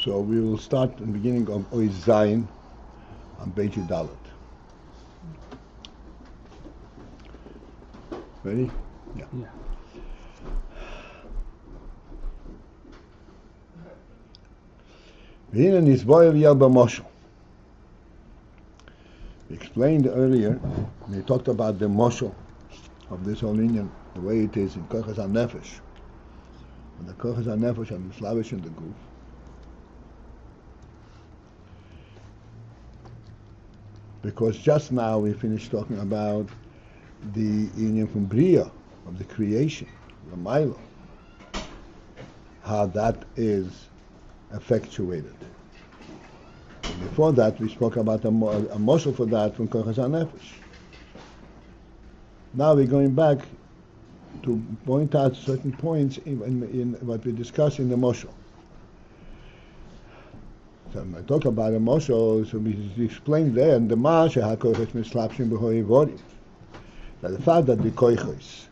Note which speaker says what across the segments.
Speaker 1: So we will start in the beginning of Oy Zayin on Beis Dalet. Ready? Yeah. Hinay Nisboyev Yel B'Moshel. We explained earlier, we talked about the moshel of this whole Indian, the way it is in Kochas HaNefesh. When the Kochas HaNefesh are mislavish in the goof, because just now we finished talking about the Indian from Bria, of the creation, the Milo, how that is effectuated. And before that, we spoke about a moshel for that from Kochas HaNefesh. Now we're going back to point out certain points in what we discussed in the moshel. So when I talk about a moshel, so we explained there in the Masha HaKoiches Mislapshim B'Hoi Vorim, that the fact that the koiches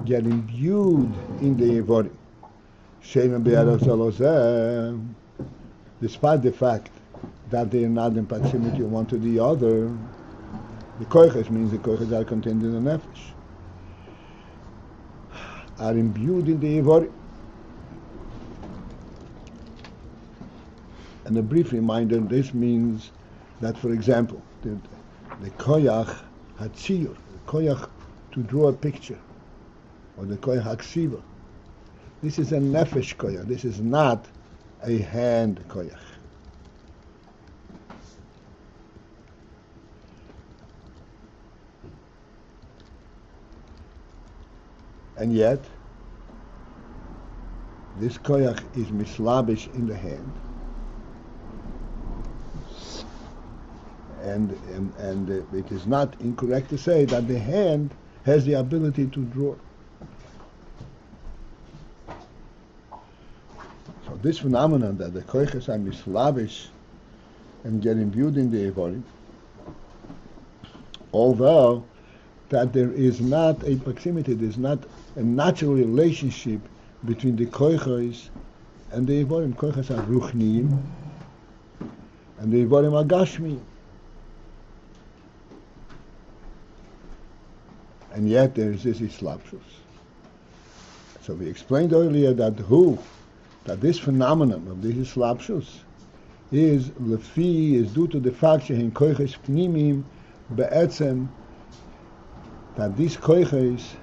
Speaker 1: get imbued in the Vorim, despite the fact that they are not in proximity one to the other, the koiches means the koiches are contained in the nefesh, are imbued in the Vorim. And a brief reminder, this means that, for example, the koyach hatziyur, the koyach to draw a picture, or the koyach haksiva, this is a nefesh koyach, this is not a hand koyach. And yet, this koyach is mislabish in the hand, and it is not incorrect to say that the hand has the ability to draw. So this phenomenon that the koiches are mislavish and get imbued in the Evorim, although that there is not a proximity, there is not a natural relationship between the koiches and the Evorim. Koiches are ruchniim, and the Evorim are gashmiim. And yet there is this islapshus. So we explained earlier that this phenomenon of this islapshus is due to the fact shehin koiches pnimim be'etzem, that these koiches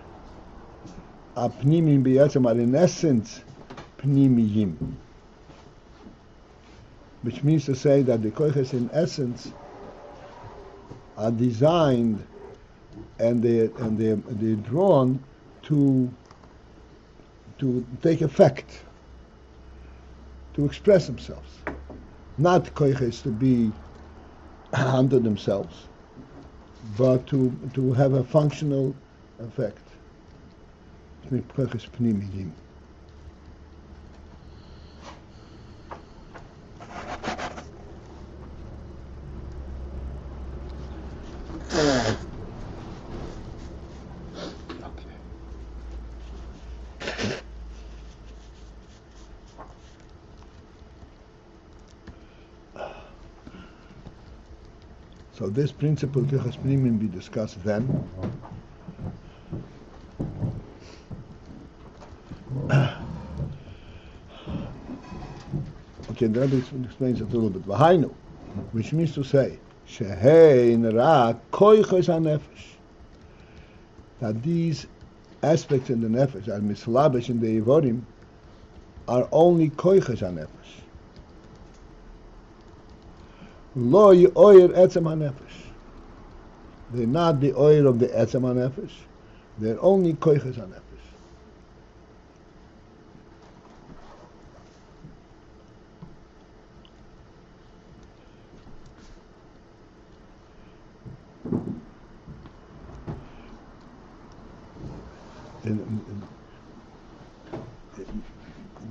Speaker 1: are pnimim be'etzem, are in essence pnimiyim, which means to say that the koiches in essence are designed and they're drawn to take effect, to express themselves, not koiches to be unto themselves, but to have a functional effect. Koiches pnimiyim. So this principle Koiches pnimiyim we discussed then. Okay, the Rebbe explains it a little bit. V'hainu, which means to say, shehein ra koiches hanefesh, that these aspects in the nefesh are mislabish in the Evorim are only koiches hanefesh. Lo oyer etzem hanefesh. They're not the oyer of the etzem hanefesh. They're only koiches hanefesh.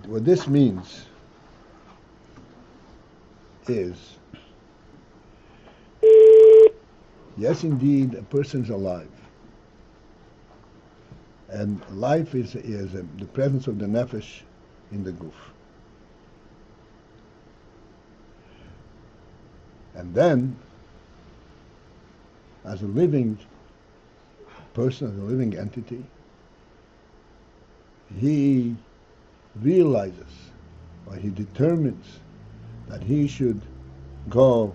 Speaker 1: What this means is, yes, indeed, a person's alive, and life is the presence of the nefesh in the goof. And then, as a living person, as a living entity, he realizes, or he determines that he should go,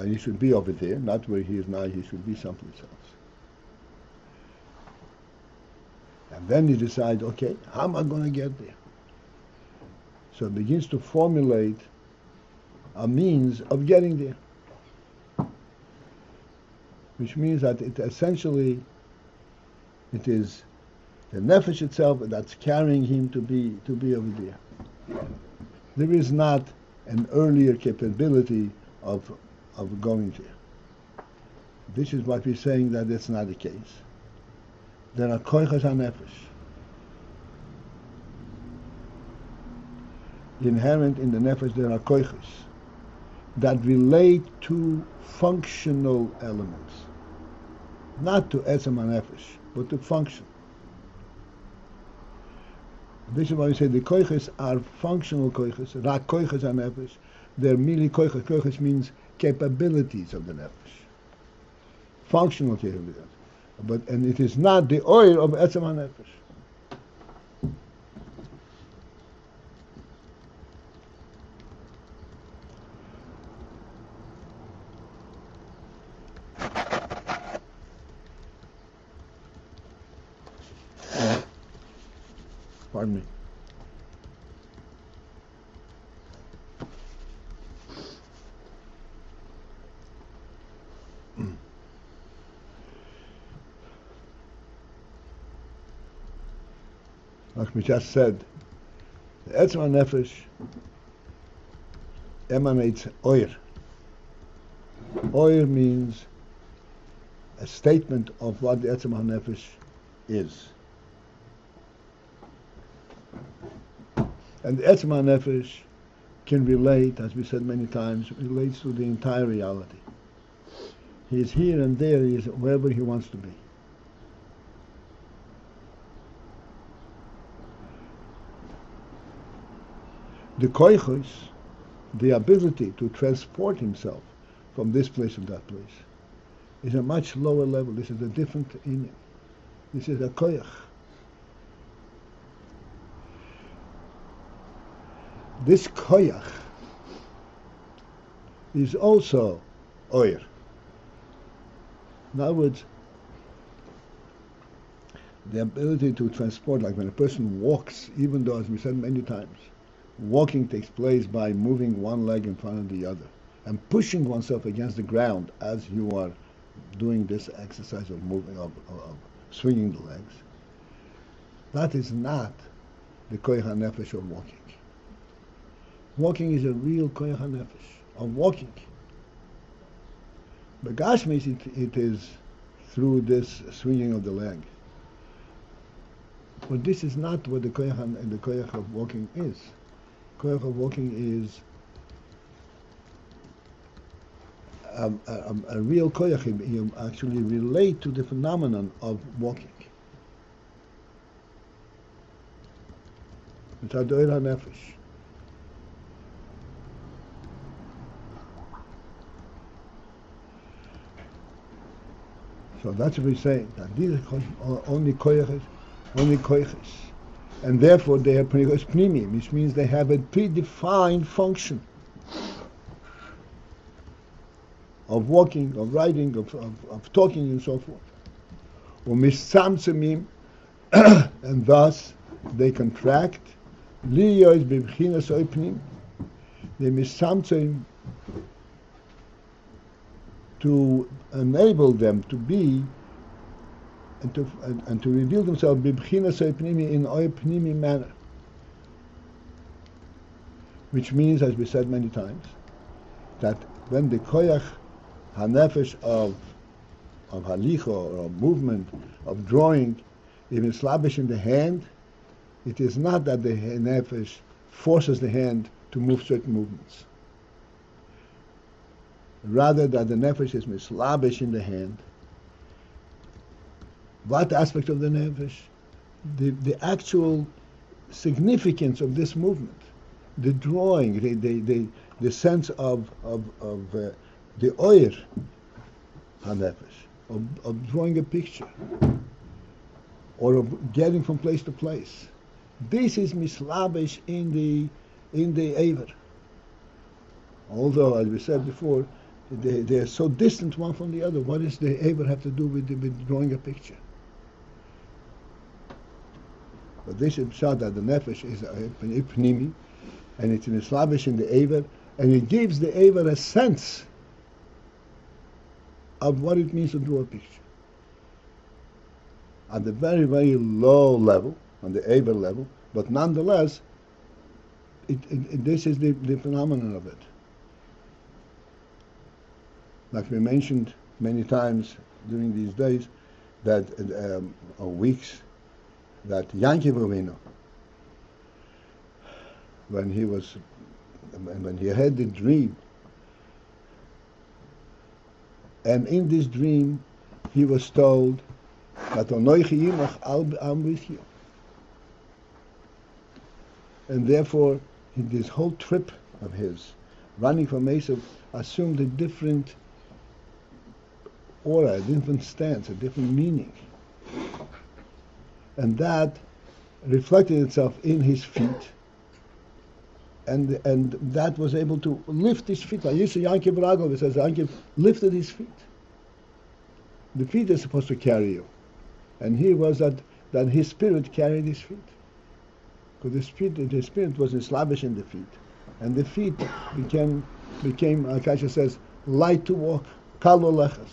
Speaker 1: he should be over there, not where he is now, he should be someplace else. And then he decides, okay, how am I going to get there? So he begins to formulate a means of getting there. Which means that it essentially, it is the nefesh itself that's carrying him to be over there. There is not an earlier capability of going there. This is what we're saying, that it's not the case. There are koiches hanefesh inherent in the nefesh. There are koiches that relate to functional elements, not to etzem hanefesh, but to function. This is why we say the koiches are functional koiches, rak koiches hanefesh. They're merely koiches. Koiches means capabilities of the nefesh, functional capabilities. And it is not the oil of etzem hanefesh. Pardon me. Like we just said, the etzem hanefesh emanates oir. Oir means a statement of what the etzem hanefesh is. And the etzem hanefesh can relate, as we said many times, relates to the entire reality. He is here and there, he is wherever he wants to be. The koichos, the ability to transport himself from this place to that place, is a much lower level. This is a different inyan. This is a koyach. This koyach is also oir. In other words, the ability to transport, like when a person walks, even though, as we said many times, walking takes place by moving one leg in front of the other and pushing oneself against the ground as you are doing this exercise of moving, of swinging the legs. That is not the koyach hanefesh of walking. Walking is a real koyach hanefesh of walking. But Gashmis, it is through this swinging of the leg. But this is not what the koyach of walking is. Koyach of walking is a real koyach. You actually relate to the phenomenon of walking. It's adoir hanefesh. So that's what we're saying, that these are only koyches, and therefore they are pnimi, which means they have a predefined function of walking, of riding, of talking, and so forth. And thus they contract. They misamtzim, to enable them to be and to reveal themselves in a pnimi manner, which means, as we said many times, that when the koyach hanefesh of halicha, or of movement, of drawing, even slavish in the hand, it is not that the nefesh forces the hand to move certain movements. Rather that the nefesh is mislabish in the hand. What aspect of the nefesh? The actual significance of this movement, the drawing, the sense of the oir hanefesh, of drawing a picture, or of getting from place to place. This is mislabish in the Aver. Although, as we said before, they are so distant one from the other. What does the Aver have to do with drawing a picture? But this is pshat that the nefesh is an ipnimi, and it's mislabish in the Aver, and it gives the Aver a sense of what it means to draw a picture. At the very, very low level, on the Aver level, but nonetheless, this is the phenomenon of it. Like we mentioned many times during these days, that or weeks, that Yankee Avinu, when he had the dream, and in this dream he was told that I'm with you. And therefore, this whole trip of his, running from Esav, assumed a different aura, a different stance, a different meaning. And that reflected itself in his feet, and that was able to lift his feet. Like Yisrael Yankiv Ragov, it says Yankiv lifted his feet. The feet are supposed to carry you. And here was that his spirit carried his feet. Because the spirit was slavish in the feet. And the feet became like Aisha says, light to walk, kal olechas.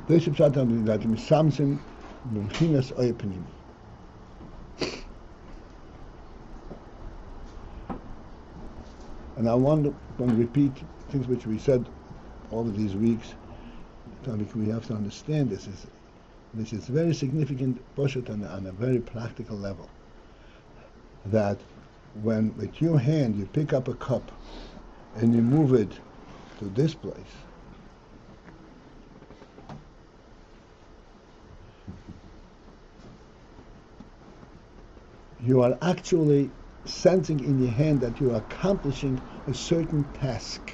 Speaker 1: This is pshat that misamsim b'mchinas oipenim. And I want to repeat things which we said all of these weeks. We have to understand this is very significant poshet on a very practical level. That when with your hand you pick up a cup and you move it to this place, you are actually sensing in your hand that you are accomplishing a certain task.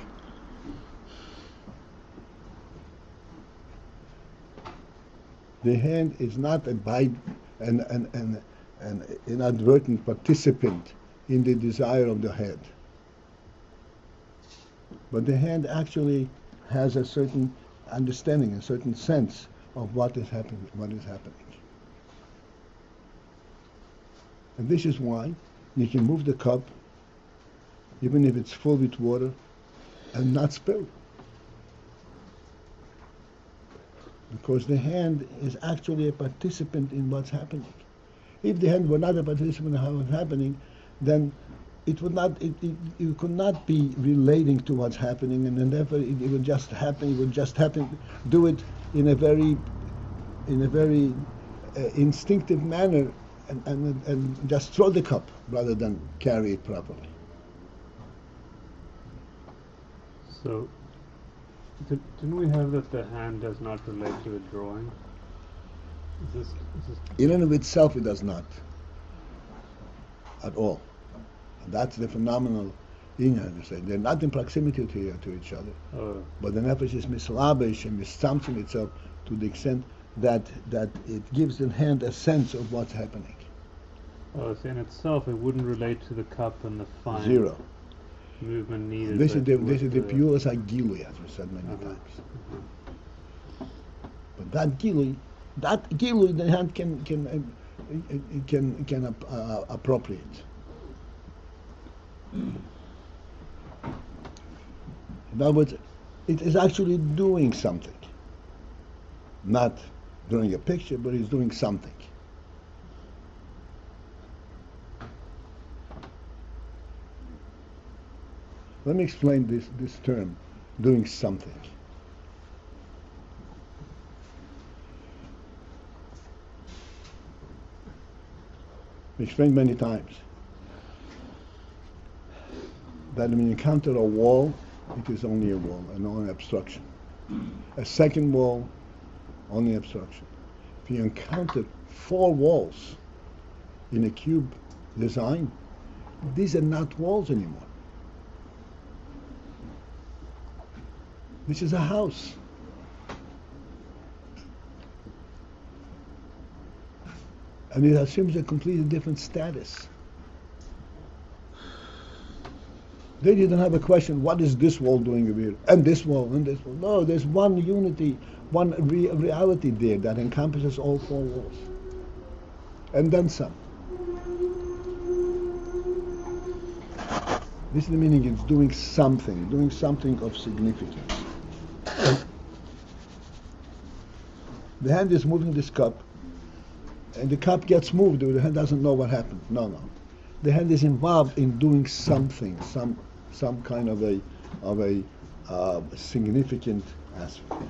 Speaker 1: The hand is not an inadvertent participant in the desire of the head. But the hand actually has a certain understanding, a certain sense of what is happening. And this is why you can move the cup, even if it's full with water, and not spill. Because the hand is actually a participant in what's happening. If the hand were not a participant in what's happening, then it could not be relating to what's happening, and then therefore it would just happen. It would just happen. Do it in a very instinctive manner, and just throw the cup rather than carry it properly.
Speaker 2: So, didn't we have that the hand does not relate to the drawing? Is this
Speaker 1: In and of itself, it does not at all. And that's the phenomenal inyan. You say they're not in proximity to each other, but the nefesh is mislabish and mistamsim itself to the extent that it gives the hand a sense of what's happening.
Speaker 2: So in itself, it wouldn't relate to the cup and the fine
Speaker 1: Zero
Speaker 2: movement needed.
Speaker 1: This is the purest gilui, as we said many times. But that gilui, the hand can appropriate. In other words, it is actually doing something. Not drawing a picture, but it's doing something. Let me explain this term, doing something. We explained many times that when you encounter a wall, it is only a wall and only obstruction. A second wall, only obstruction. If you encounter 4 walls in a cube design, these are not walls anymore. which is a house. And it assumes a completely different status. They didn't have a question, what is this wall doing over here? And this wall, and this wall. No, there's one unity, one reality there that encompasses all four walls. And then some. This is the meaning, it's doing something of significance. The hand is moving this cup, and the cup gets moved, the hand doesn't know what happened. No. The hand is involved in doing something, some kind of a significant aspect.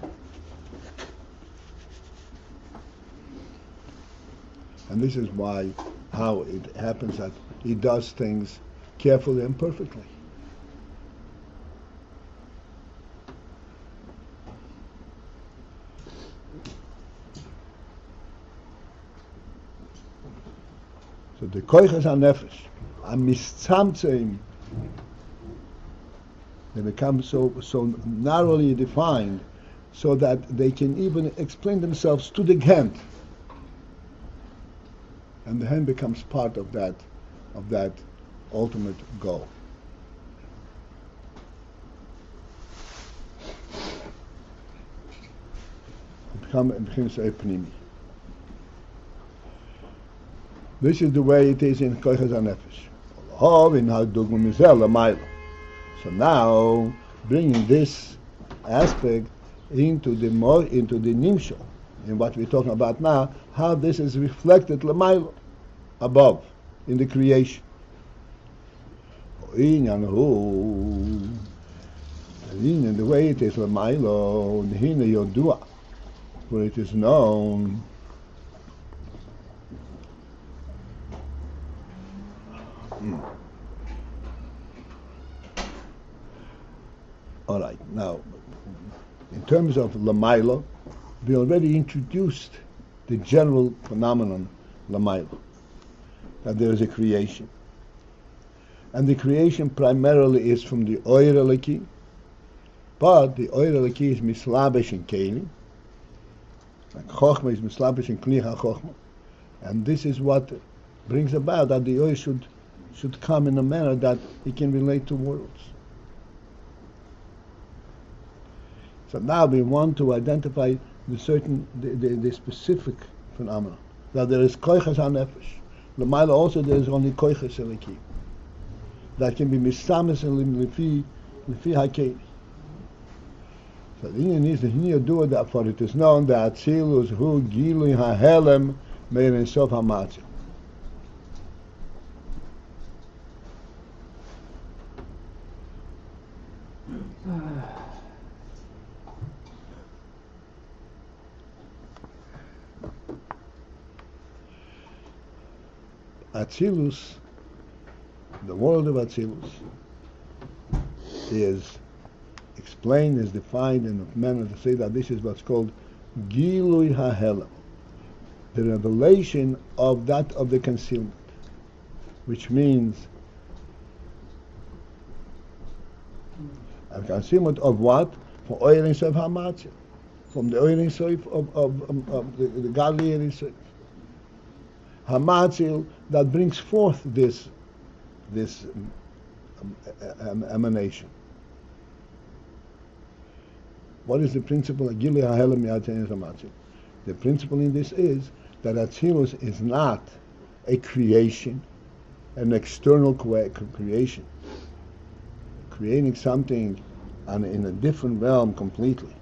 Speaker 1: And this is how it happens that he does things carefully and perfectly. So the koiches hanefesh, amitzamtzeim, they become so narrowly defined, so that they can even explain themselves to the hand, and the hand becomes part of that ultimate goal. It becomes a pnimi. This is the way it is in koiches hanefesh. So now, bringing this aspect into the nimshal, in what we're talking about now, how this is reflected lamailo, above, in the creation. In the way it is lamailo, hinay yodua, for it is known. All right, now, in terms of lamailo, we already introduced the general phenomenon lamailo, that there is a creation. And the creation primarily is from the oir eliki, but the oir eliki is mislabesh in kelim, like chokhmah is mislabesh in kli ha-chokhmah, and this is what brings about that the oir should come in a manner that it can relate to worlds. So now we want to identify the specific phenomena. Now there is koiches hanefesh. L'mayla also there is only koiches eliki that can be misames and lefi hakeli. So the Indian is the hinay do that, for it is known that Atzilus hu gilui hahelem meir sof hamatzil. Atzilus, the world of Atzilus, is explained, is defined in a manner to say that this is what's called Gilui HaHelam, the revelation of the concealment, which means a concealment of what? For oiling sof hamatzil, from the oiling sof of the godly oiling sof. Hamatzil, that brings forth this emanation. What is the principle? The principle in this is that Atzilus is not a creation, an external creation, creating something in a different realm completely,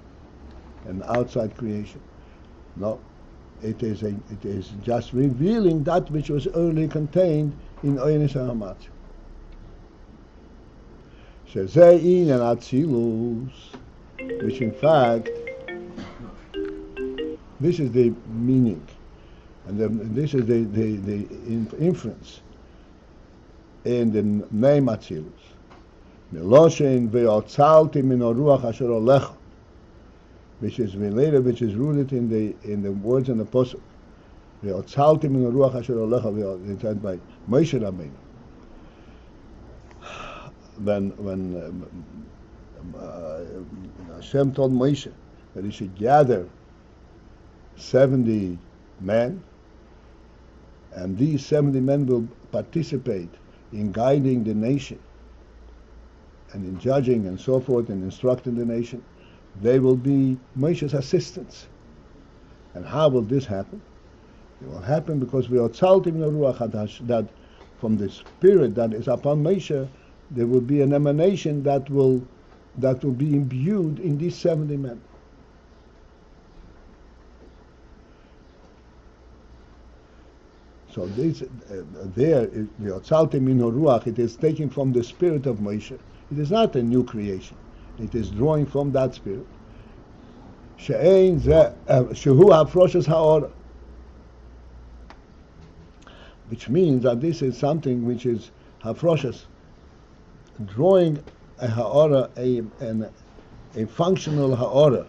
Speaker 1: an outside creation. No. It is just revealing that which was earlier contained in Oinis HaHamatz. Shezei and Atzilus, which in fact, this is the meaning, and this is the inference in the name Atzilus. Meloshen ve'otzalti min haruach asher olecha, which is related, which is rooted in the words in the pasuk. Ve'otzalti min haruach asher olecha, said by Moshe Rabbeinu. When Hashem told Moshe that he should gather 70 men, and these 70 men will participate in guiding the nation and in judging and so forth and instructing the nation. They will be Moshe's assistants. And how will this happen? It will happen because we are tzaltim ruach hadash, that from the spirit that is upon Moshe, there will be an emanation that will be imbued in these 70 men. So this there, the tzaltim ruach, it is taken from the spirit of Moshe. It is not a new creation. It is drawing from that spirit. She'ein shehu hafroshes ha'ora, which means that this is something which is hafroshes, drawing a ha'ora, a functional ha'ora,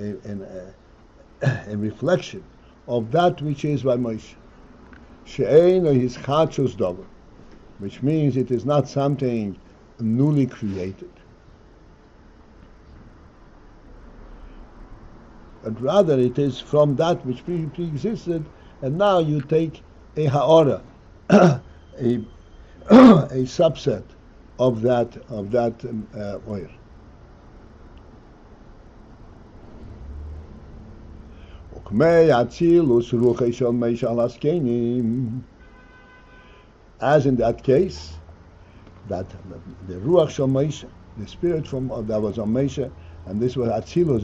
Speaker 1: a reflection of that which is by Moshe. She'ein his chadshus davar, which means it is not something newly created, but rather it is from that which pre-existed, and now you take a ha'ora, a subset of that oil. As in that case, that the ruach shel Moshe, the spirit from that was on Moshe, and this was Atzilus,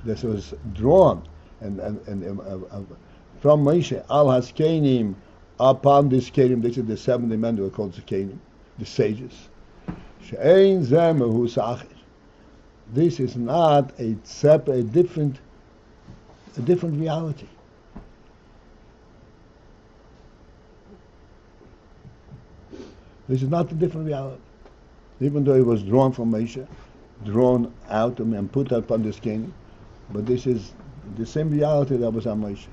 Speaker 1: this was drawn and from Moshe al haskenim upon this kenim. This is the 70 men who are called the kenim, the sages. She'ein zeh mehu sachir. This is not a different reality. This is not a different reality. Even though it was drawn from Moshe, drawn out and put upon this kenim, but this is the same reality that was on Moshe.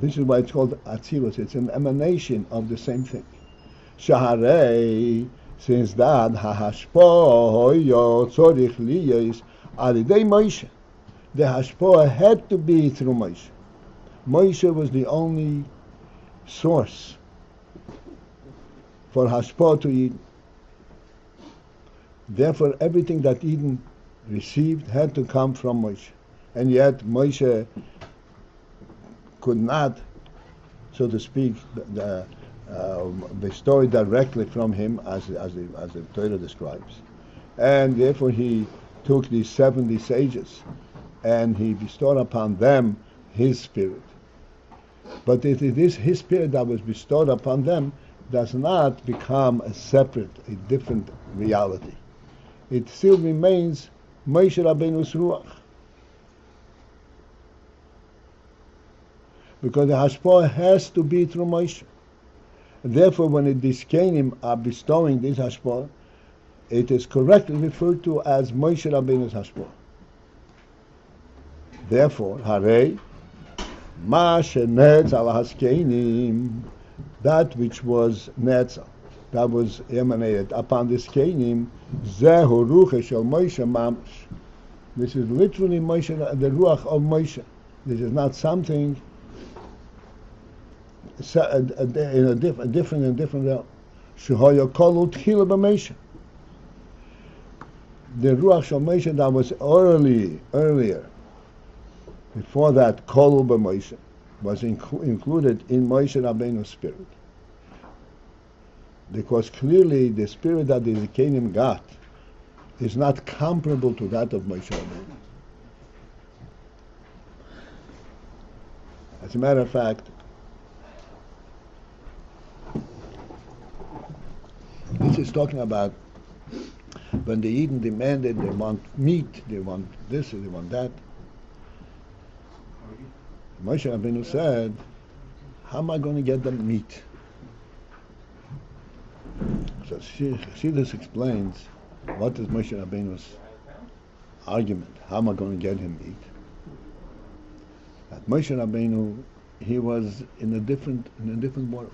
Speaker 1: This is why it's called Atzilus. It's an emanation of the same thing. Shaharei, since that hahashpoah tzorich liyos alidei Moshe, the hashpoah had to be through Moshe. Moshe was the only source for hashpoah to Eden. Therefore, everything that Eden received had to come from Moshe, and yet Moshe could not, so to speak, bestow it directly from him, as the Torah describes, and therefore he took these 70 sages and he bestowed upon them his spirit. But it is his spirit that was bestowed upon them does not become a separate, a different reality. It still remains Moshe Rabbeinu's ruach, because the hashpoah has to be through Moshe. Therefore, when these kenim are bestowing this hashpoah, it is correctly referred to as Moshe Rabbeinu's hashpoah. Therefore, harei ma shenetz al haskenim, that which was netzel, that was emanated upon this kenim, zehu ruach shel Moshe mamash. This is literally Moshe, the ruach of Moshe. This is not something in a different realm. Shehoya kolu tchila b'Moshe. The ruach shel Moshe that was earlier, before that, kolu b'Moshe, was included in Moshe Rabbeinu's spirit. Because clearly the spirit that the Kenim got is not comparable to that of Moshe Rabbeinu. As a matter of fact, this is talking about when the Eden demanded, they want meat, they want this, they want that. Moshe Rabbeinu said, how am I going to get them meat? So Chassidus explains what is Moshe Rabbeinu's argument. How am I going to get him meat? That Moshe Rabbeinu, he was in a different world.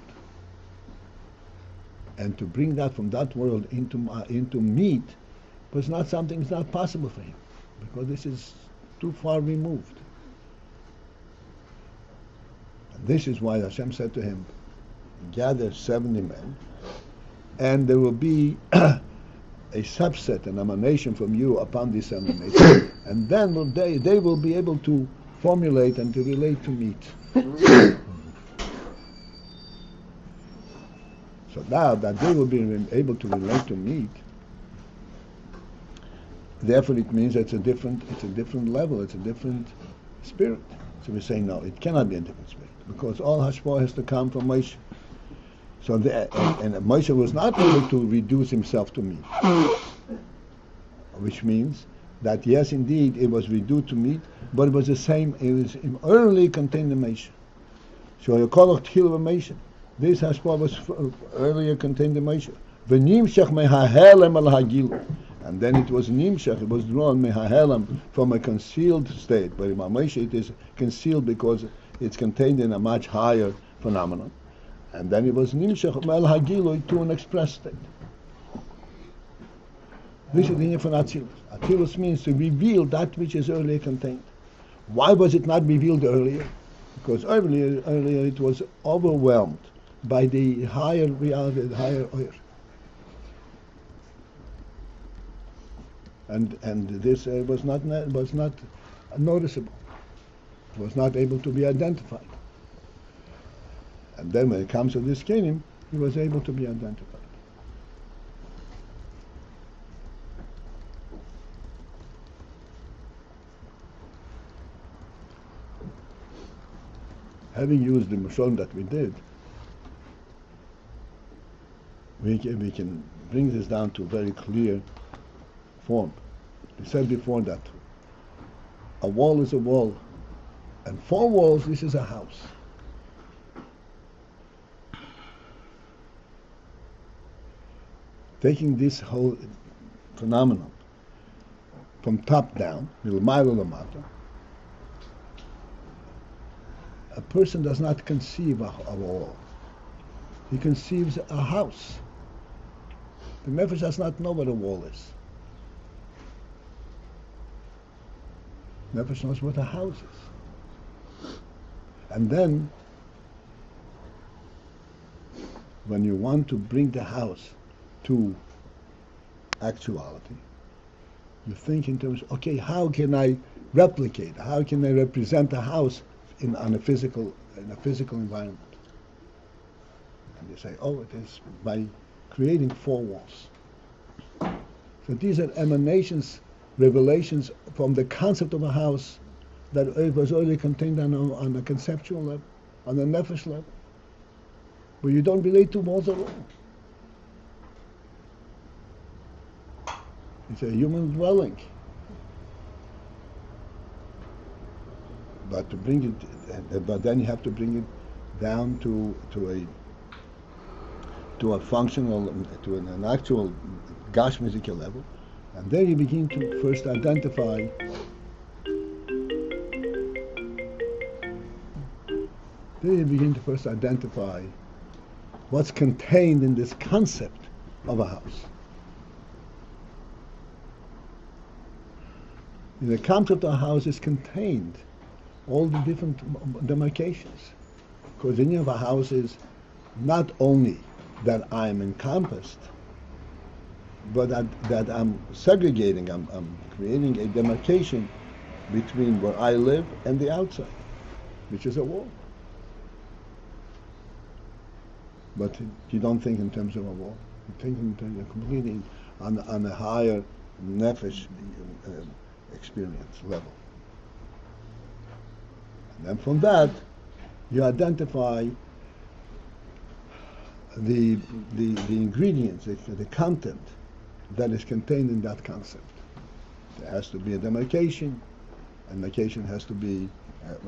Speaker 1: And to bring that from that world into meat was not something, it's not possible for him, because this is too far removed. And this is why Hashem said to him, gather 70 men, and there will be a subset, an emanation from you upon this emanation, and then they will be able to formulate and to relate to meat. So now that they will be able to relate to meat, therefore it means it's a different level, it's a different spirit. So we say no, it cannot be a different spirit, because all hashpah has to come from Moshe. So and Moshe was not able to reduce himself to meat, which means that yes, indeed, it was reduced to meat, but it was the same. It was early contained in Moshe. So you call it Tchil Moshe. This hashpah was earlier contained in Moshe. V'nimshach mehahelem al hagilu, and then it was nimshach. It was drawn mehahelem from a concealed state. But in Moshe it is concealed because it's contained in a much higher phenomenon. And then it was nimshach al hagilu to an expressed state. This is the meaning of Atzilus. Atzilus means to reveal that which is earlier contained. Why was it not revealed earlier? Because earlier it was overwhelmed by the higher reality, the higher oir. And this was not noticeable. It was not able to be identified. And then when it comes to this kelim, he was able to be identified. Having used the mashon that we did, we can bring this down to a very clear form. We said before that a wall is a wall, and 4 walls, this is a house. Taking this whole phenomenon from top down, milmayla lamata, a person does not conceive a wall. He conceives a house. The nefesh does not know what a wall is. Nefesh knows what a house is. And then, when you want to bring the house to actuality, you think in terms, okay, how can I replicate? How can I represent a house in a physical environment? And you say, oh, it is by creating 4 walls. So these are emanations, revelations from the concept of a house that it was already contained on a conceptual level, on a nefesh level, where you don't relate to walls at all. It's a human dwelling. But to bring it, but then you have to bring it down to a functional, to an actual gashmizical level, and there you begin to first identify. Then you begin to first identify what's contained in this concept of a house. In the concept of a house is contained all the different demarcations. Because the meaning of a house is not only that I'm encompassed, but that I'm segregating, I'm creating a demarcation between where I live and the outside, which is a wall. But you don't think in terms of a wall. You think in terms of completely on a higher nefesh experience level. And then from that, you identify the ingredients, the content that is contained in that concept. There has to be a demarcation, and demarcation has to be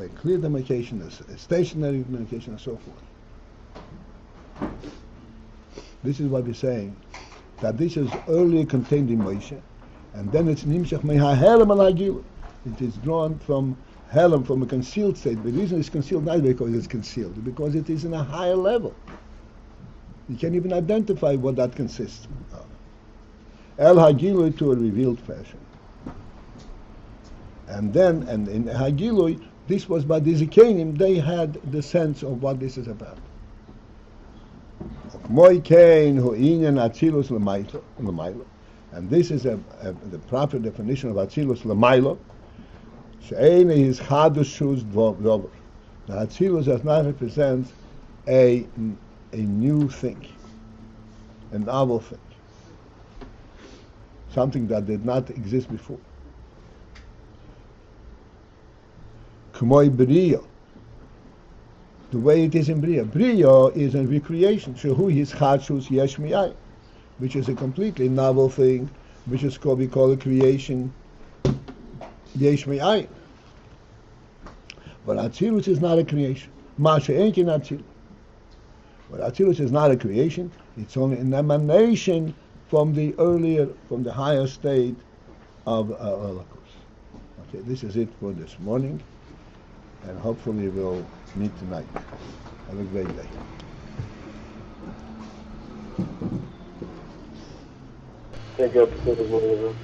Speaker 1: a clear demarcation, a stationary demarcation, and so forth. This is what we're saying, that this is earlier contained in Moshe, and then it's nimshach mehahelem al hagilu. It is drawn from helem, from a concealed state. The reason it's concealed not because it's concealed, because it is in a higher level. You can't even identify what that consists of. El Hagilui, to a revealed fashion. And then, and in Hagilui, this was by the Zikanim, they had the sense of what this is about. And this is the proper definition of Atzilus Lamailo. The Atzilus does not represent a new thing, a novel thing, something that did not exist before. K'moi B'riya, the way it is in Bria. Bria is a recreation, Shehu his Chadshus Yesh Mi'ayin, which is a completely novel thing, which is called, we call a creation Yesh Mi'ayin. But Atzilus is not a creation. Masha Enkin Atzilus. But Atzilus is not a creation, it's only an emanation from the higher state of Elokus. Okay, this is it for this morning, and hopefully we'll meet tonight. Have a great day.
Speaker 3: Thank you.